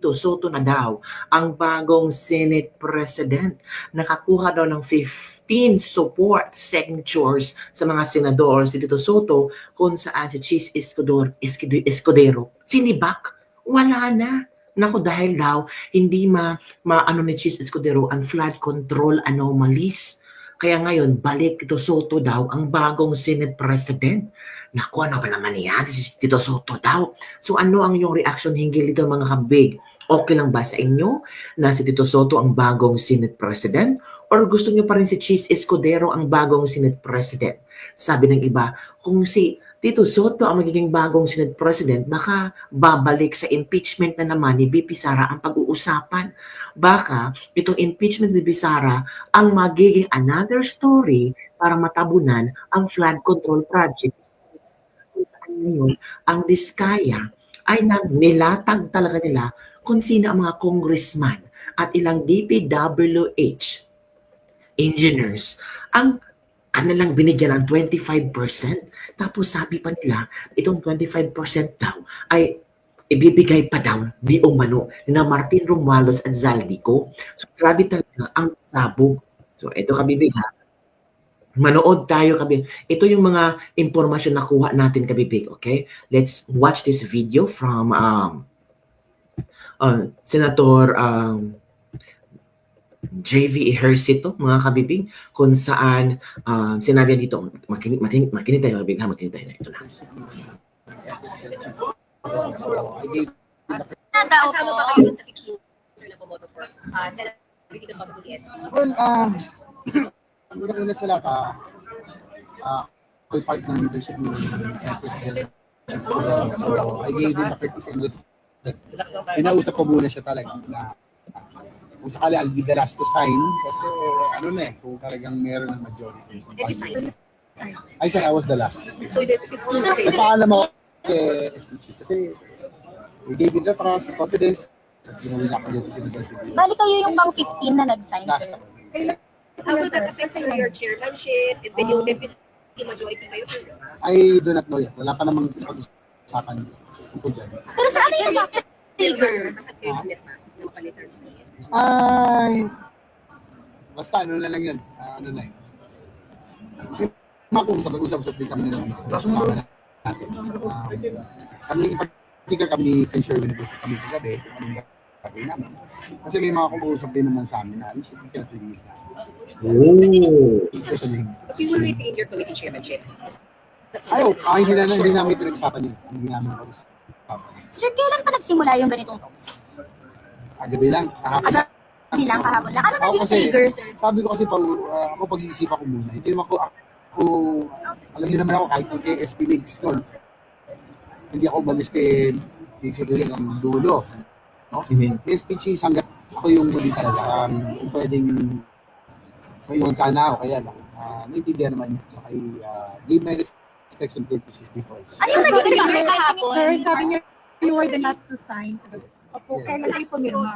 Soto na daw ang bagong Senate President. Nakakuha daw ng 15 support signatures sa mga senador si Tito Soto kung saan si Cheese Escudero sinibak. Wala na. Naku, dahil daw hindi maano ni Cheese Escudero ang flood control anomalies. Kaya ngayon, balik Tito Soto daw ang bagong Senate President. Naku, ano ba naman yan? Si Tito Soto daw. So ano ang yung reaction hinggil dito mga kabig? Okay lang ba sa inyo na si Tito Soto ang bagong Senate President? Or gusto niyo pa rin si Cheese Escudero ang bagong Senate President? Sabi ng iba, kung si Tito Soto ang magiging bagong Senate President, baka babalik sa impeachment na naman ni BP Sara ang pag-uusapan. Baka itong impeachment ni BP Sara ang magiging another story para matabunan ang flood control project. Kung saan ngayon, ang Diskaya ay nilatag talaga nila kung sino ang mga congressman at ilang DPWH engineers ang kanilang binigyan ng 25%. Tapos sabi pa nila, itong 25% daw ay ibibigay pa daw di umano na Martin Romualdez at Zaldico. So grabe talaga ang sabog. So ito kabibig ha. Manood tayo kabibig. Ito yung mga impormasyon na kuha natin kabibig. Okay? Let's watch this video from Senator JV Ejercito, mga kabibig, kung saan sinabi dito, makinig tayo kabibig, makinig tayo na ito na. Kasama ba kayo sa picture na pumoto for Senator Dito Soto DDS? Well, una sa lahat, all part ng leadership ni President. So, I gave him the courtesy and respect. Inausap ko muna siya talaga na kung sakali I'll be the last to sign kasi ano na eh, kung talagang meron ng majority. Did you sign? I said I was the last. So, you did 15. Napaalam ako kay SPCs kasi we gave him the trust, confidence. Bali kayo yung pang 15 na nag-sign, Last sir. How will that affect your chairmanship and then yung deputy majority kayo, sir? I do not know yet. Wala pa namang pag-usapan tungkol dyan. Pero sir, ano yung trigger? Ay, basta ano na lang yun. Ano na yun. Mag-usap din kami na kasama natin. Kami, in particular kami ni St. Sherwin po sa kami kagabi, kami namin. Kasi may mga kumuusap din naman sa amin na, hindi siya pinatuloy na. Especially. But you will retain your committee chairmanship. Ayaw, hindi namin pinag-usapan yun. Hindi namin pag-usapan. Sir, kailan pa nagsimula yung ganitong talks? Gabi lang, kahapon. Hindi lang, kahapon lang. Ano Ako naging kasi, trigger, sir? sabi ko kasi ako pag-iisipan ko muna. Hindi naman ako, alam niyo naman ako kahit kung kay SP Leagues yun. Hindi ako umalis kay Siguro ang dulo. No? Kay SPCs hanggang ako yung muli talaga. Kung pwedeng maiwan sana ako, kaya lang. Naintindihan naman yun. Okay, give my respects and courtesies before. Ano yung naging trigger kahapon? Sir, sabi niyo, you were the last to sign. Opo, Yes. kailan kayo pumirma?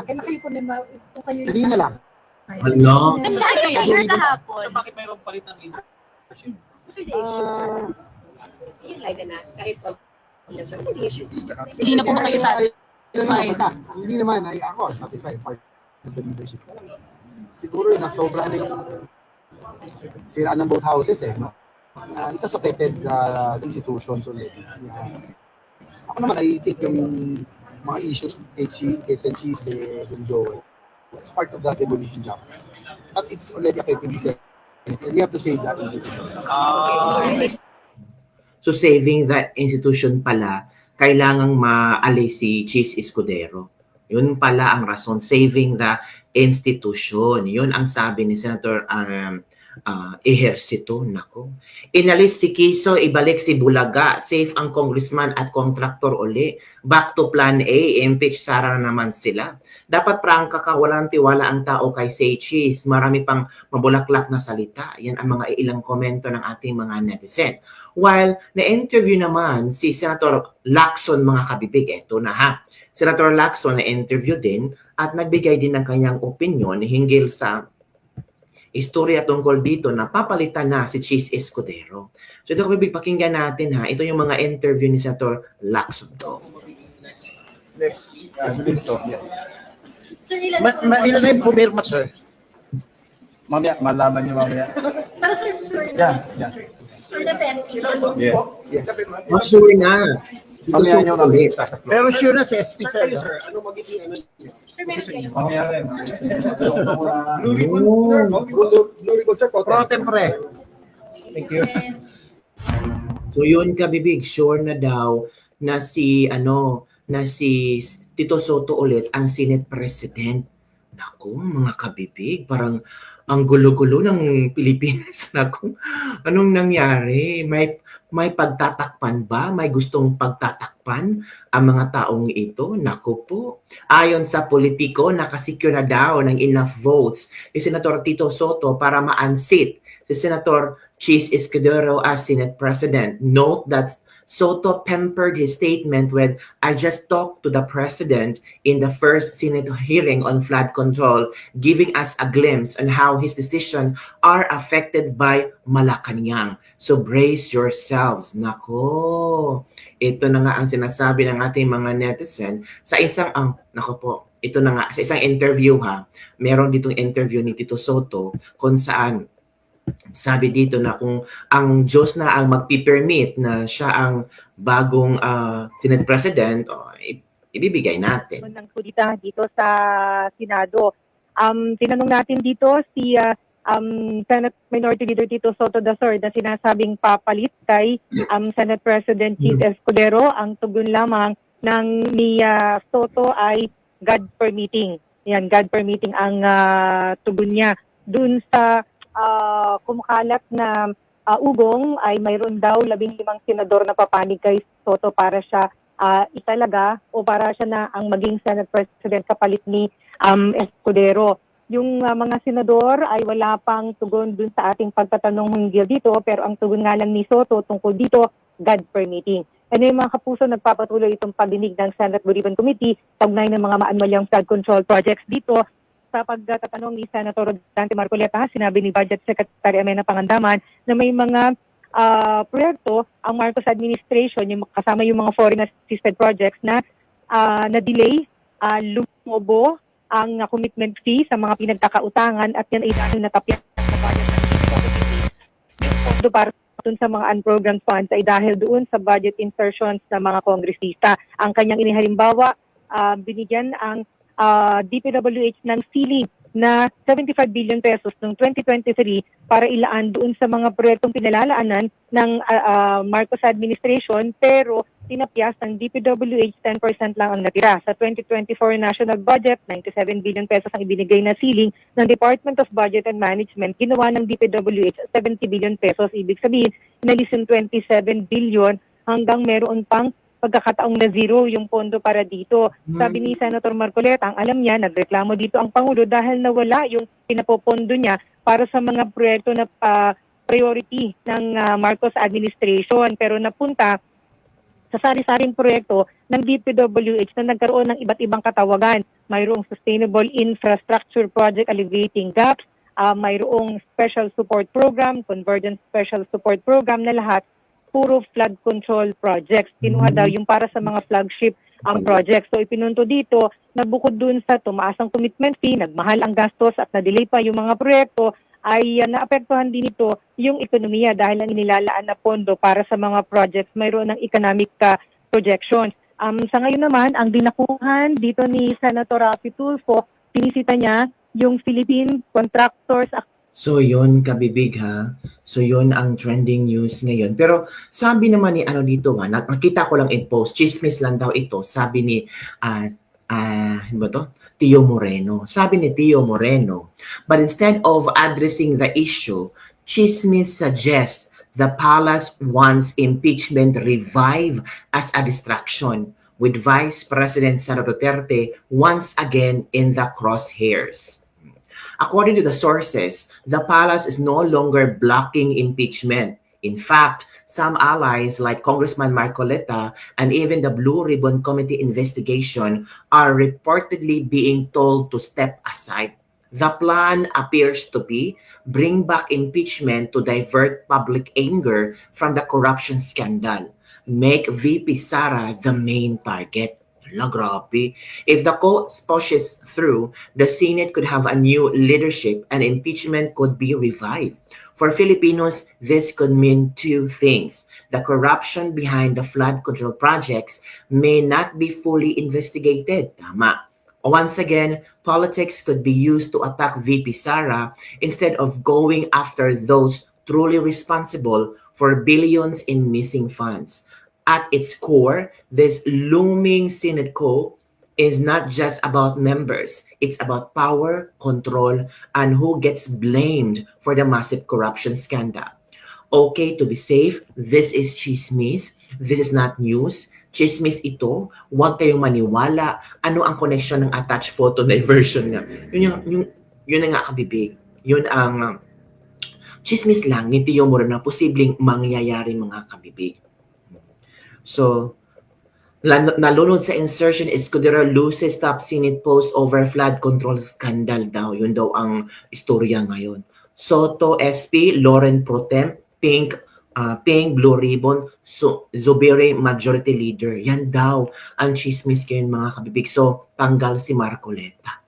Kailan kayo pumirma? Kung kayo Hindi na lang. Hello? Sir, ano yung trigger kahapon? Bakit mayroong palit ng leadership? What are the issues, sir? Yung like and ask, kahit what are the issues? Hindi na po ba kayo satisfied? Hindi naman, ako satisfied part of the leadership. Siguro na sobra na yung sira ng both houses eh. No? It has affected the institutions already. Ako naman, I think yung mga issues, SNCs, kay Joel, it's part of that evolution job. But it's already affecting the Senate. And we have to save that institution. So saving that institution pala, kailangang maalis si Cheese Escudero. Yun pala ang rason, saving the institution. Yun ang sabi ni Senator Ejercito. Nako. Inalis si Kiso, ibalik si Bulaga, safe ang congressman at contractor uli. Back to plan A, impeach Sara naman sila. Dapat prangka ka, walang tiwala ang tao kay Say Cheese. Marami pang mabulaklak na salita. Yan ang mga ilang komento ng ating mga netizen. While na-interview naman si Senator Lacson, mga kabibig, eto na ha. Senator Lacson na-interview din at nagbigay din ng kanyang opinion hinggil sa istorya tungkol dito na papalitan na si Cheese Escudero. So ito kabibig, pakinggan natin ha. Ito yung mga interview ni Senator Lacson. Next, dito. Ilan na yung pumirma, sir? Mamaya, malaman niyo mamaya. Pero sir, Yan, yan. sure na sa SP. Yeah. Sure na. Mamaya niyo Ulit. mamaya. Pero sure na si SP, sir. Sir, ano magiging ano? Sure, meron kayo. Mamaya rin. Blue ribbon, sir. Blue ribbon, sir. Pro tempore. Thank you. So yun kabibig, sure na daw na si Tito Soto ulit ang Senate President. Naku, mga kabibig, parang ang gulo-gulo ng Pilipinas. Naku, anong nangyari? May pagtatakpan ba? May gustong pagtatakpan ang mga taong ito? Naku po. Ayon sa politiko, nakasecure na daw ng enough votes si Senator Tito Soto para ma-unseat si Senator Chis Escudero as Senate President. Note that Soto pampered his statement with, "I just talked to the President in the first Senate hearing on flood control, giving us a glimpse on how his decisions are affected by Malacanang. So brace yourselves." Nako, ito na nga ang sinasabi ng ating mga netizen sa isang interview ha. Meron ditong interview ni Tito Soto kung saan sabi dito na kung ang Diyos na ang magpipermit na siya ang bagong Senate President, ibibigay natin. Ng kudita dito sa Senado. Tinanong natin dito si Senate Minority Leader Tito Soto III na sinasabing papalit kay Senate President Chis Escudero. Ang tugon lamang ni Soto ay God permitting. Yan, God permitting ang tugon niya. Dun sa kumakalat na ugong ay mayroon daw 15 senador na papanig kay Soto para siya italaga o para siya na ang maging Senate President kapalit ni Escudero. Yung mga senador ay wala pang tugon dun sa ating pagtatanong hinggil dito, pero ang tugon nga lang ni Soto tungkol dito, God permitting. Ano yung mga kapuso, nagpapatuloy itong pagdinig ng Senate Blue Ribbon Committee kaugnay ng mga maanwalyang flood control projects dito. Sa pagtatanong ni Senator Dante Marcoleta, sinabi ni Budget Secretary Amena Pangandaman na may mga proyekto ang Marcos administration, yung kasama yung mga foreign assisted projects na na-delay, lumobo ang commitment fee sa mga pinagkakautangan at yan ay dahil natapyan sa budget ng yung pondo para sa mga unprogrammed funds ay dahil doon sa budget insertions ng mga kongresista. Ang kanyang inihalimbawa, binigyan ang DPWH ng ceiling na 75 billion pesos noong 2023 para ilaan doon sa mga proyektong pinalalaanan ng Marcos administration, pero tinapyas ng DPWH 10% lang ang natira. Sa 2024 national budget, 97 billion pesos ang ibinigay na ceiling ng Department of Budget and Management. Ginawa ng DPWH 70 billion pesos. Ibig sabihin, inalis yung 27 billion hanggang meron pang pagkakataong na zero yung pondo para dito. Sabi ni Senator Marcoleta, ang alam niya, nagreklamo dito ang Pangulo dahil nawala yung pinapopondo niya para sa mga proyekto na priority ng Marcos administration, pero napunta sa sari-saring proyekto ng DPWH na nagkaroon ng iba't ibang katawagan. Mayroong Sustainable Infrastructure Project Alleviating Gaps, mayroong Special Support Program, Convergence Special Support Program, na lahat puro flood control projects. Kinuha daw yung para sa mga flagship ang project. So ipinunto dito na bukod dun sa tumaas ang commitment fee, nagmahal ang gastos at na-delay pa yung mga proyekto, ay naapektuhan din ito yung ekonomiya dahil ang inilalaan na pondo para sa mga projects mayroon ng economic projections. Sa ngayon naman, ang dinakuhan dito ni Senator Raffy Tulfo, pinisita niya yung Philippine Contractors. So yun kabibig ha. So yun ang trending news ngayon. Pero sabi naman ni dito nga, nakita ko lang in post, chismis lang daw ito. Sabi ni Tio Moreno. Sabi ni Tio Moreno, but instead of addressing the issue, chismis suggests the palace wants impeachment revive as a distraction, with Vice President Sara Duterte once again in the crosshairs. According to the sources, the palace is no longer blocking impeachment. In fact, some allies like Congressman Marcoleta and even the Blue Ribbon Committee investigation are reportedly being told to step aside. The plan appears to be bring back impeachment to divert public anger from the corruption scandal, make VP Sara the main target. Hala, grabe. If the cause pushes through, the Senate could have a new leadership and impeachment could be revived. For Filipinos, this could mean two things. The corruption behind the flood control projects may not be fully investigated. Tama. Once again, politics could be used to attack VP Sara instead of going after those truly responsible for billions in missing funds. At its core, this looming Senate coup is not just about members. It's about power, control, and who gets blamed for the massive corruption scandal. Okay, to be safe, this is chismis. This is not news. Chismis ito. Huwag kayong maniwala. Ano ang connection ng attached photo diversion nga? Yun ang nga kabibig. Yun ang chismis lang ni Tio Moro na posibleng mangyayari mga kabibig. So, nalunod sa insertion, Escudero loses top Senate post over flood control scandal daw. Yun daw ang istorya ngayon. Soto SP, Lauren Protem, Pink, Blue Ribbon, Zubiri Majority Leader. Yan daw ang chismis ngayon mga kabibig. So, tanggal si Marcoleta.